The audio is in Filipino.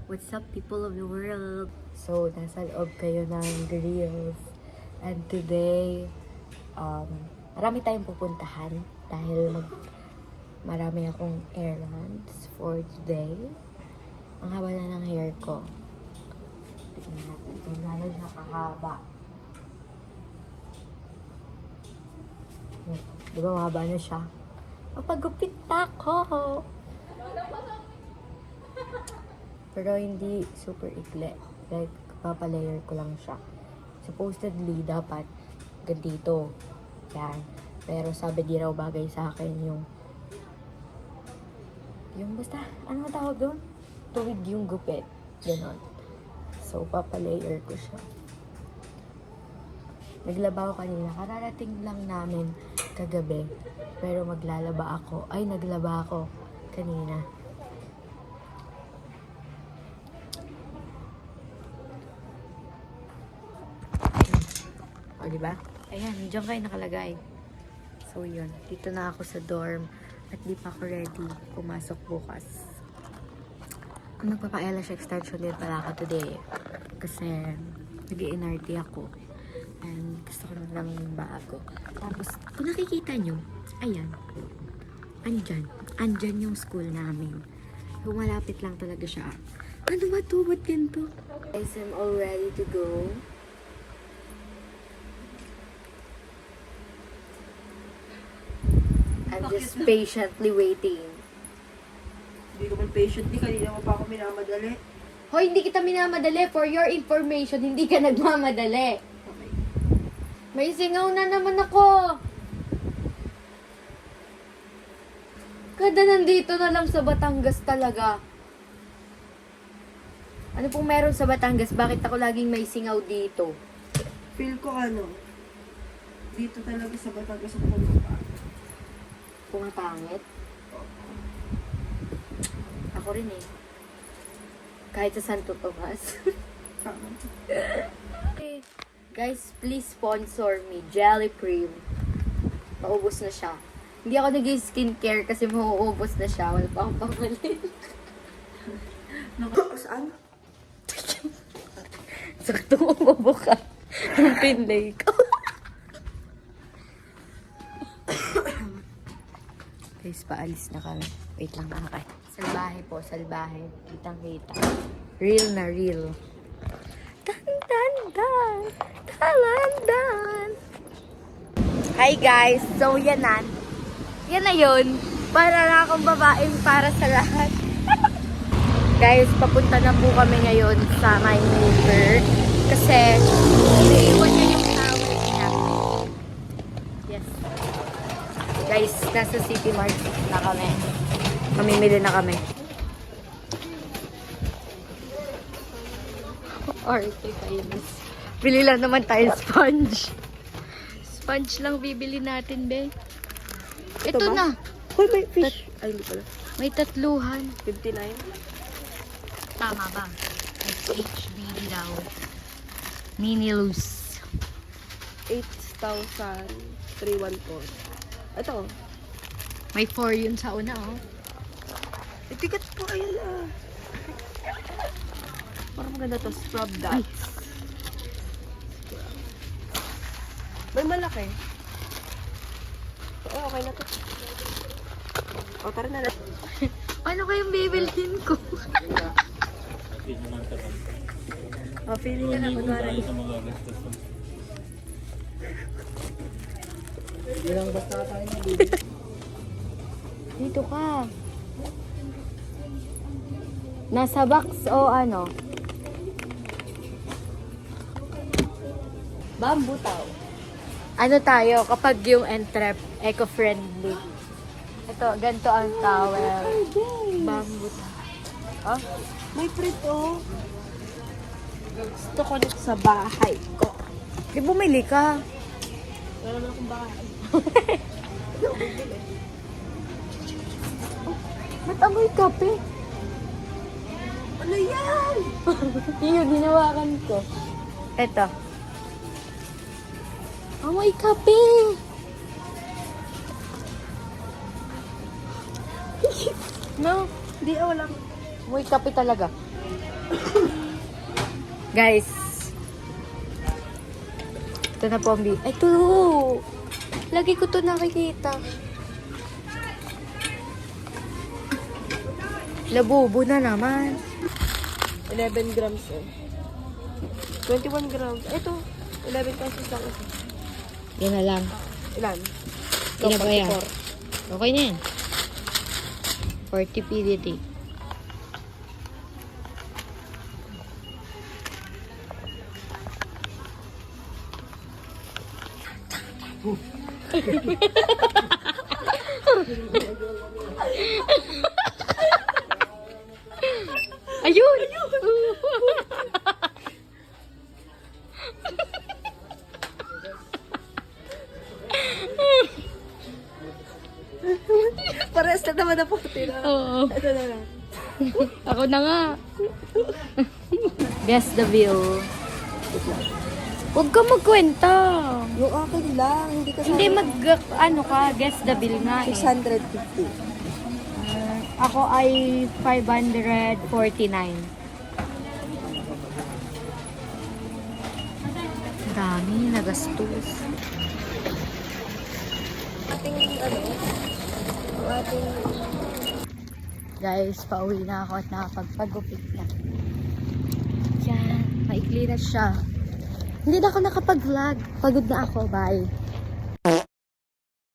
What's up, people of the world? So, nasa loob kayo ng Reels. And today, marami tayong pupuntahan dahil marami akong errands for today. Ang haba na ng hair ko. Tignan natin kung gano'n siya kahaba. Di ba mahaba na siya? Mapagupit ako! Pero hindi super ikli. Like, papalayer ko lang siya. Supposedly, dapat ganito. Yan. Pero sabi di raw bagay sa akin yung basta, ano tawag doon? Tuwid yung gupit. Ganon. So, papalayer ko siya. Naglaba ako kanina. Kararating lang namin kagabi. Pero maglalaba ako. Ay, naglaba ako kanina. O, diba? Ayan, diyan kayo nakalagay. So, yun. Dito na ako sa dorm. At di pa ako ready pumasok bukas. Magpapa-eyelash extension din pala ako today. Kasi, nag-i-NRT ako. And gusto ko na lang bago. Tapos, kung nakikita nyo, ayan. Andyan yung school namin. Humalapit lang talaga siya. Ano ba to? Ba't ganito? Guys, I'm all ready to go. I'm just patiently waiting. Hindi ka man patient, di kanina mo pa ako minamadali. Hoy, hindi kita minamadali. For your information, hindi ka nagmamadali. Okay. May singaw na naman ako. Kada nandito na lang sa Batangas talaga. Ano pong meron sa Batangas? Bakit ako laging may singaw dito? Feel ko dito talaga sa Batangas ang pumunta. Pumapangit? Ako rin eh. Kahit sa Santo Tomas. Okay. Guys, please sponsor me. Jelly Cream. Maubos na siya. Hindi ako nag-skincare kasi mauubos na siya. Wala pa akong pamalit. Saan? Sakto umubo ka. Ang pinlay ko. Guys, paalis na kami. Wait lang mga. Salbahe po, salbahe. Kitang-kita. Real na real. Dan. Talandan. Hi guys! So, yan na. Yan na yun. Para na akong babaeng para sa lahat. Guys, papunta na po kami ngayon sa my neighbor. Kasi, iniiwan niya yung towel niya. Yes. Guys, nasa City Mart na kami. Mamimili na kami. Arte kainis. Bili lang naman tayo sponge. Sponge lang bibili natin, be. Ito ba? na. Hoy, may fish. Ay, hindi pala. May tatluhan. 59. Tama ba? HB daw. Mini loose. 8,314. Ito. May 4 yun sa una, oh. Itikat po, ayun ah. Parang maganda to, scrub dots. May malaki. Oh, okay na to. O, tara na lang. Ano kayong bibilhin ko? Feeling ka na, kunwari. Ilang basta tayo na dito. Dito ka. Nasa box o ano? Bamboo towel. Ano tayo kapag yung entrep eco-friendly? Ito, ganito ang towel. Bamboo towel. Oh? May print, oh. Gusto ko dito sa bahay ko. Di bumili ka. Wala naman akong bahay. Ba't amoy kape? Ano yan? Yung ginawakan ko. Ito. Amoy kape! No? Hindi, wala. Amoy kape talaga. Guys. Ito na po ang Ay, ito. Lagi ko to nakikita. Labubo na naman. 11 grams eh. 21 grams. Ito, 11 pesos lang ito. Yan na lang. Ilan? Ilan ba yan? 44. Okay na yan. 40 PDT. Ayun! Pares na naman na puti na. Oo. Ito na lang. Ako na nga. Guess the view. Huwag ka magkwenta. Yung akin lang, hindi ka Hindi ano ka, guess the bill nga eh. 650. Ako ay 549. Dami, nagastos. Ating ano? Yung ating... Guys, pauwi na ako at nakapagpagupit na. Yan, maikli na siya. Hindi na ako nakapag-vlog. Pagod na ako, bye.